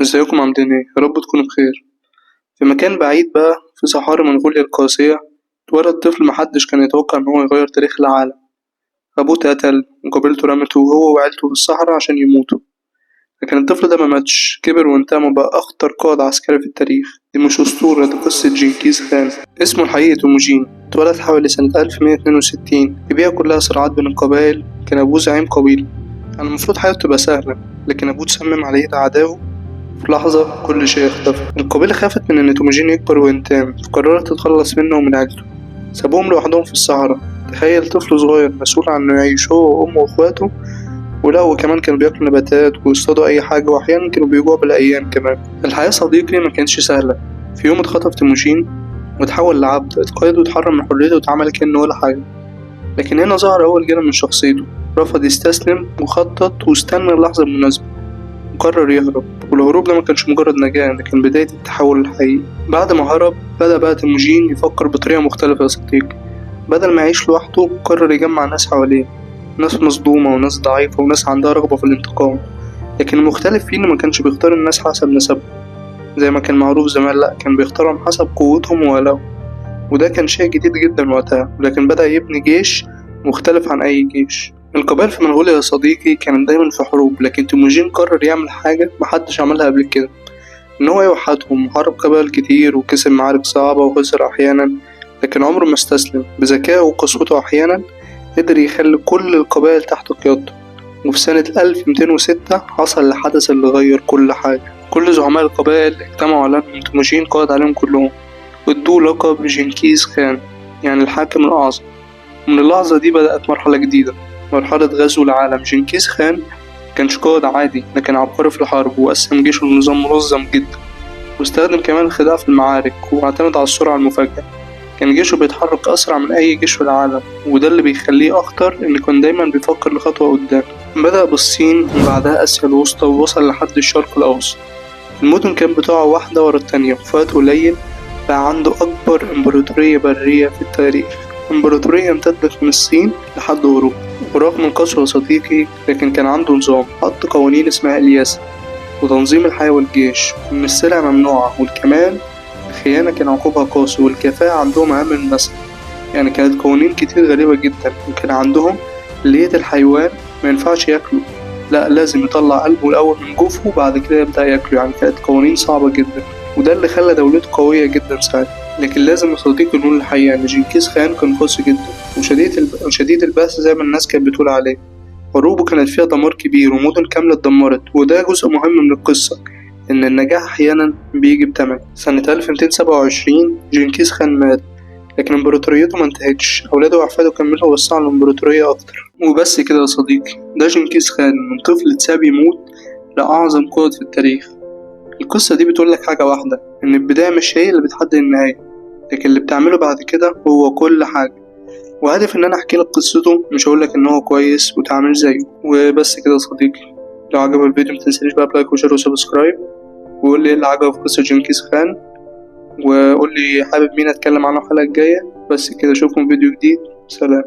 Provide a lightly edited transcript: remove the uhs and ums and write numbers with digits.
ازيكم عاملين ايه؟ يا رب تكونوا بخير. في مكان بعيد بقى في صحاري منغوليا القاسية اتولد طفل محدش كان يتوقع إن هو يغير تاريخ العالم. أبوه اتقتل وقبيلته رمته وهو وعيلته في الصحراء عشان يموتوا، لكن الطفل ده مماتش، كبر وانتقم وبقى أخطر قائد عسكري في التاريخ. دي مش أسطورة، دي قصة جنكيز خان. اسمه الحقيقي تيموجين، اتولد حوالي سنة 1162 في بيئة كلها صراعات بين القبائل. كان أبوه زعيم قبيلة، كان المفروض حياته تبقى سهلة، لكن أبوه تصمم عليه أعدائه. في لحظة كل شيء اختفى. القبيلة خافت من إن توماجين يكبر وينتقم، فقررت تتخلص منه ومن عيلته. سابوهم لوحدهم في الصحراء. تخيل طفل صغير مسؤول عن إنه يعيش هو وأمه وإخواته، ولا وكمان كانوا بياكلوا نباتات ويصطادوا أي حاجة، وأحيانا كانوا بيجوعوا بالأيام كمان. الحياة صديقي ما كانتش سهلة. في يوم اتخطف تيموجين وتحول لعبد، اتقيد واتحرم من حريته واتعمل كأنه ولا حاجة. لكن هنا ظهر أول جانب من شخصيته، رفض يستسلم وخطط واستنى اللحظة المناسبة وقرر يهرب. والهروب ده ما كانش مجرد نجاة، ده كان بداية التحول الحقيقي. بعد ما هرب بدأ بقى تيموجين يفكر بطريقة مختلفة يا صديقي. بدل ما يعيش لوحده قرر يجمع ناس حواليه، ناس مصدومة وناس ضعيفة وناس عندها رغبة في الانتقام. لكن المختلف فيه إنه ما كانش بيختار الناس حسب نسبهم زي ما كان معروف زمان، لأ كان بيختارهم حسب قوتهم وولائهم. وده كان شيء جديد جدا وقتها، لكن بدأ يبني جيش مختلف عن أي جيش. القبائل في منغوليا يا صديقي كانت دايما في حروب، لكن تيموجين قرر يعمل حاجة محدش عملها قبل كده، إن هو يوحدهم. حارب قبائل كتير وكسب معارك صعبة وخسر أحيانا، لكن عمره ما استسلم. بذكائه وقسوته أحيانا قدر يخلي كل القبائل تحت قيادته. وفي سنة 1206 حصل الحدث اللي غير كل حاجة. كل زعماء القبائل اجتمعوا على إن تيموجين قائد عليهم كلهم، وادوه لقب جنكيز خان، يعني الحاكم الأعظم. من اللحظة دي بدأت مرحلة جديدة، مرحلة غزو العالم. جنكيز خان كانش قائد عادي، لكن عبقري في الحرب، وقسم جيشه لنظام منظم جدا، واستخدم كمان الخداع في المعارك واعتمد على السرعة المفاجئة. كان جيشه بيتحرك أسرع من أي جيش في العالم، وده اللي بيخليه أخطر، إن كان دايما بيفكر لخطوة قدام. بدأ بالصين وبعدها آسيا الوسطى ووصل لحد الشرق الأوسط. المدن كانت بتقع واحدة ورا التانية، وفي وقت قليل بقى عنده أكبر إمبراطورية برية في التاريخ. إمبراطورية امتدت من الصين لحد أوروبا. ورغم القسوة يا صديقي، لكن كان عنده نظام، حط قوانين اسمها الياسا، وتنظيم الحياة والجيش، وإن السلع ممنوعة، والكمان الخيانة كان عقوبها قاسي، والكفاءة عندهم أهم من النسل. يعني كانت قوانين كتير غريبة جدا. وكان عندهم لية الحيوان ما ينفعش ياكله، لا لازم يطلع قلبه الأول من جوفه وبعد كده يبدأ ياكله. يعني كانت قوانين صعبة جدا، وده اللي خلى دولته قوية جدا ساعتها. لكن لازم يا صديقي نقول الحقيقة إن جنكيز خان كان قاسي جدا وشديد البأس زي ما الناس كانت بتقول عليه. حروبه كانت فيها دمار كبير ومدن كاملة اتدمرت، وده جزء مهم من القصة، إن النجاح أحيانا بيجي بتمن. سنة 1227 جنكيز خان مات، لكن إمبراطوريته ما انتهتش. أولاده وأحفاده كملوا ووسعوا الإمبراطورية أكتر. وبس كده يا صديقي، ده جنكيز خان، من طفل اتساب يموت لأعظم قائد في التاريخ. القصة دي بتقولك حاجة واحدة، إن البداية مش هي اللي بتحدد النهاية، لكن اللي بتعمله بعد كده هو كل حاجة. وهدف إن أنا أحكي لك قصته، مش هقولك إن هو كويس وتعمل زيه. وبس كده يا صديقي، لو عجبك الفيديو متنسانيش بقى بلايك وشير وسبسكرايب، وقول لي إيه اللي عجبك في قصة جنكيز خان، وقول لي حابب مين أتكلم عنه الحلقة الجاية. بس كده، أشوفكم في فيديو جديد. سلام.